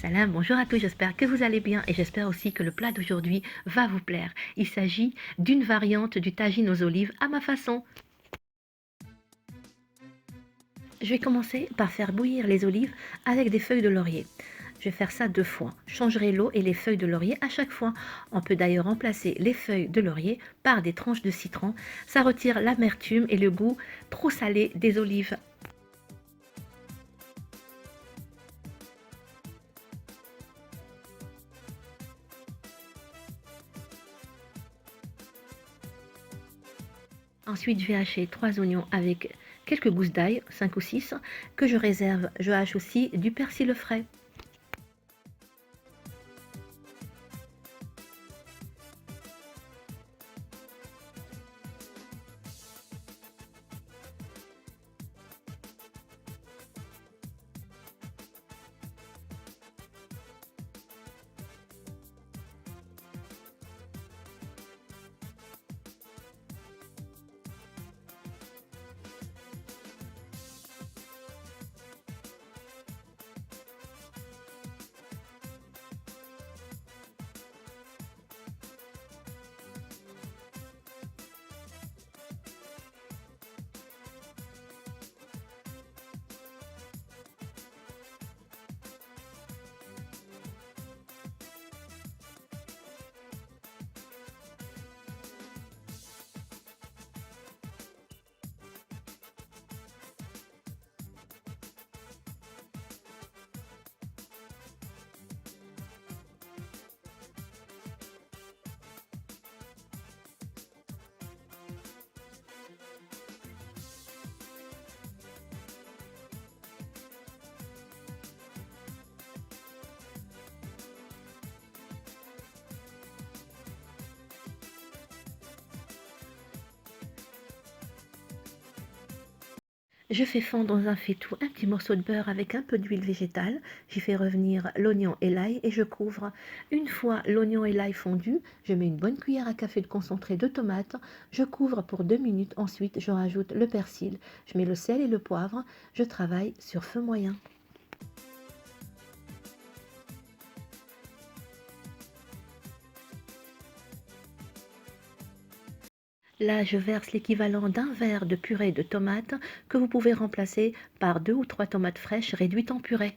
Salam, bonjour à tous, j'espère que vous allez bien et j'espère aussi que le plat d'aujourd'hui va vous plaire. Il s'agit d'une variante du tagine aux olives à ma façon. Je vais commencer par faire bouillir les olives avec des feuilles de laurier. Je vais faire ça 2 fois. Je changerai l'eau et les feuilles de laurier à chaque fois. On peut d'ailleurs remplacer les feuilles de laurier par des tranches de citron. Ça retire l'amertume et le goût trop salé des olives. Ensuite, je vais hacher 3 oignons avec quelques gousses d'ail, 5 ou 6, que je réserve. Je hache aussi du persil frais. Je fais fondre dans un faitout un petit morceau de beurre avec un peu d'huile végétale. J'y fais revenir l'oignon et l'ail et je couvre. Une fois l'oignon et l'ail fondus, je mets une bonne cuillère à café de concentré de tomate. Je couvre pour 2 minutes. Ensuite, je rajoute le persil. Je mets le sel et le poivre. Je travaille sur feu moyen. Là, je verse l'équivalent d'un verre de purée de tomates que vous pouvez remplacer par 2 ou 3 tomates fraîches réduites en purée.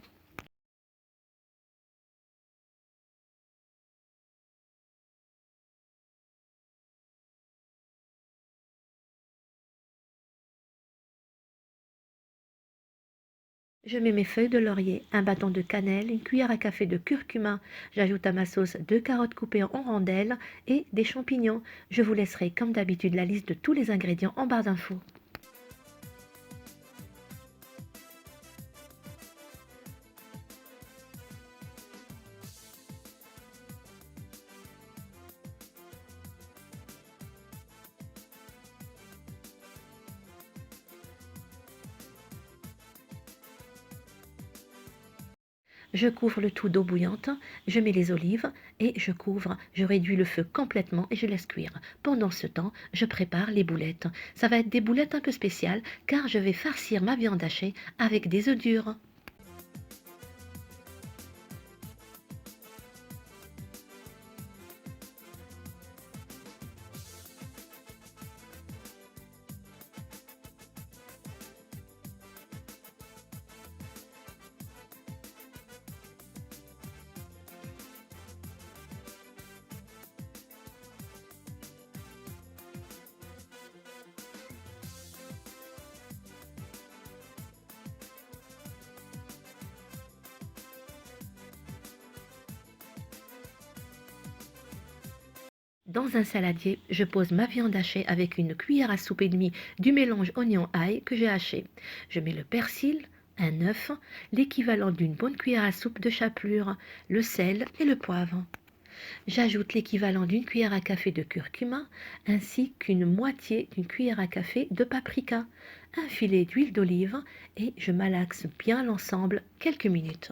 Je mets mes feuilles de laurier, un bâton de cannelle, une cuillère à café de curcuma. J'ajoute à ma sauce 2 carottes coupées en rondelles et des champignons. Je vous laisserai comme d'habitude la liste de tous les ingrédients en barre d'infos. Je couvre le tout d'eau bouillante, je mets les olives et je couvre, je réduis le feu complètement et je laisse cuire. Pendant ce temps, je prépare les boulettes. Ça va être des boulettes un peu spéciales car je vais farcir ma viande hachée avec des œufs durs. Dans un saladier, je pose ma viande hachée avec une cuillère à soupe et demie du mélange oignon-ail que j'ai haché. Je mets le persil, un œuf, l'équivalent d'une bonne cuillère à soupe de chapelure, le sel et le poivre. J'ajoute l'équivalent d'une cuillère à café de curcuma ainsi qu'une moitié d'une cuillère à café de paprika, un filet d'huile d'olive et je malaxe bien l'ensemble quelques minutes.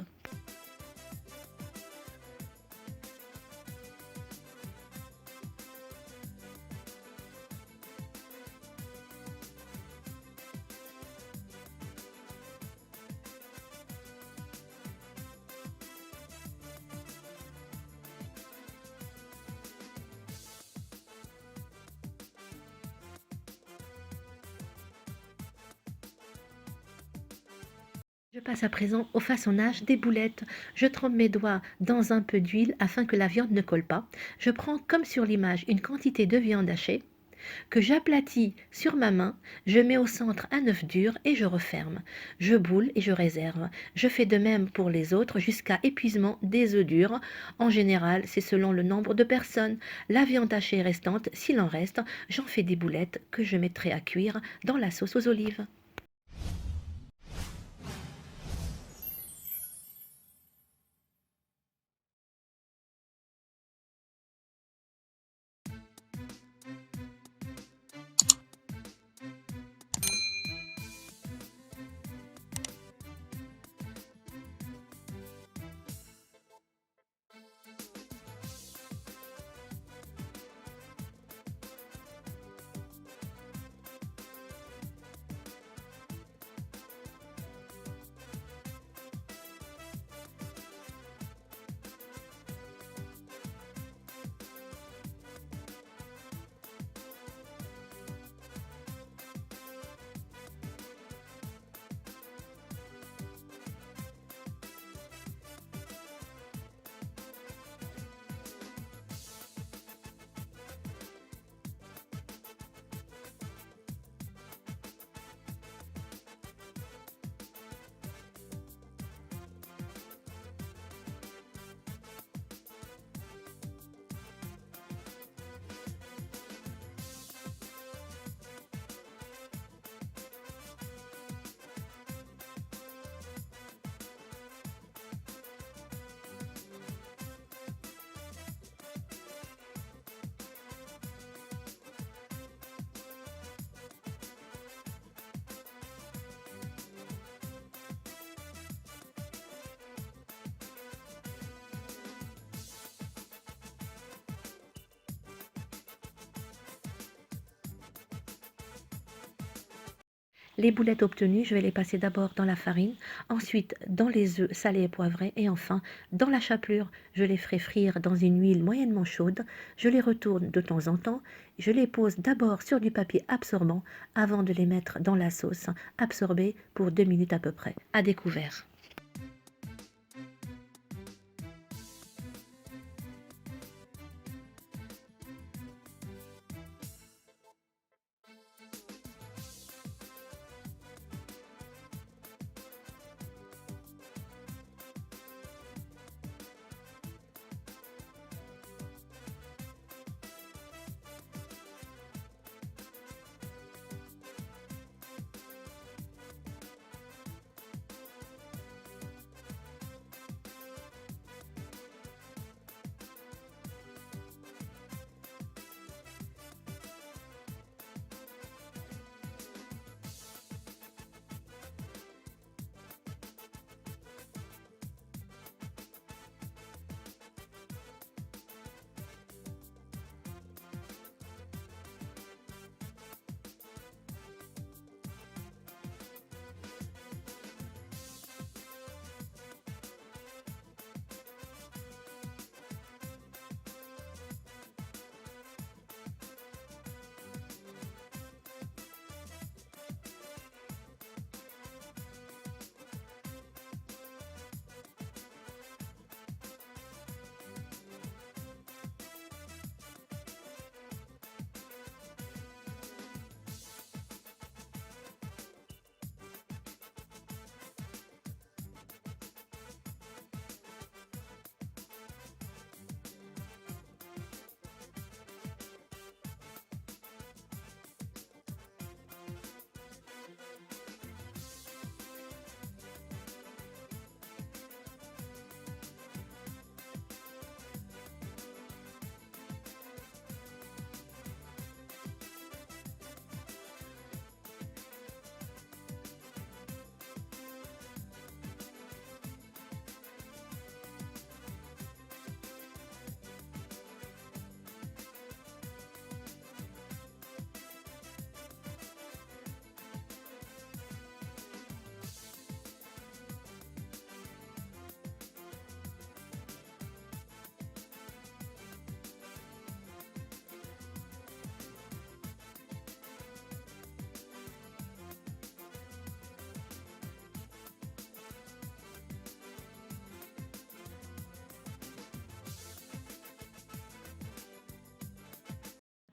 Je passe à présent au façonnage des boulettes. Je trempe mes doigts dans un peu d'huile afin que la viande ne colle pas. Je prends, comme sur l'image, une quantité de viande hachée que j'aplatis sur ma main. Je mets au centre un œuf dur et je referme. Je boule et je réserve. Je fais de même pour les autres jusqu'à épuisement des œufs durs. En général, c'est selon le nombre de personnes. La viande hachée restante, s'il en reste, j'en fais des boulettes que je mettrai à cuire dans la sauce aux olives. Les boulettes obtenues, je vais les passer d'abord dans la farine, ensuite dans les œufs salés et poivrés et enfin dans la chapelure. Je les ferai frire dans une huile moyennement chaude. Je les retourne de temps en temps. Je les pose d'abord sur du papier absorbant avant de les mettre dans la sauce absorbée pour 2 minutes à peu près, à découvert.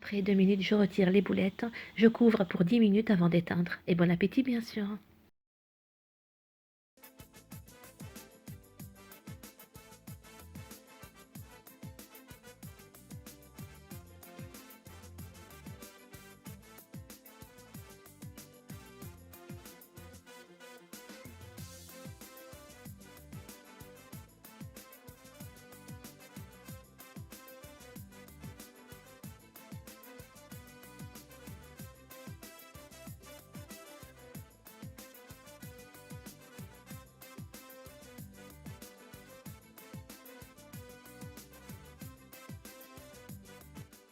Après 2 minutes, je retire les boulettes, je couvre pour 10 minutes avant d'éteindre. Et bon appétit bien sûr.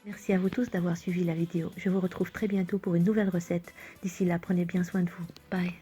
Merci à vous tous d'avoir suivi la vidéo. Je vous retrouve très bientôt pour une nouvelle recette. D'ici là, prenez bien soin de vous. Bye.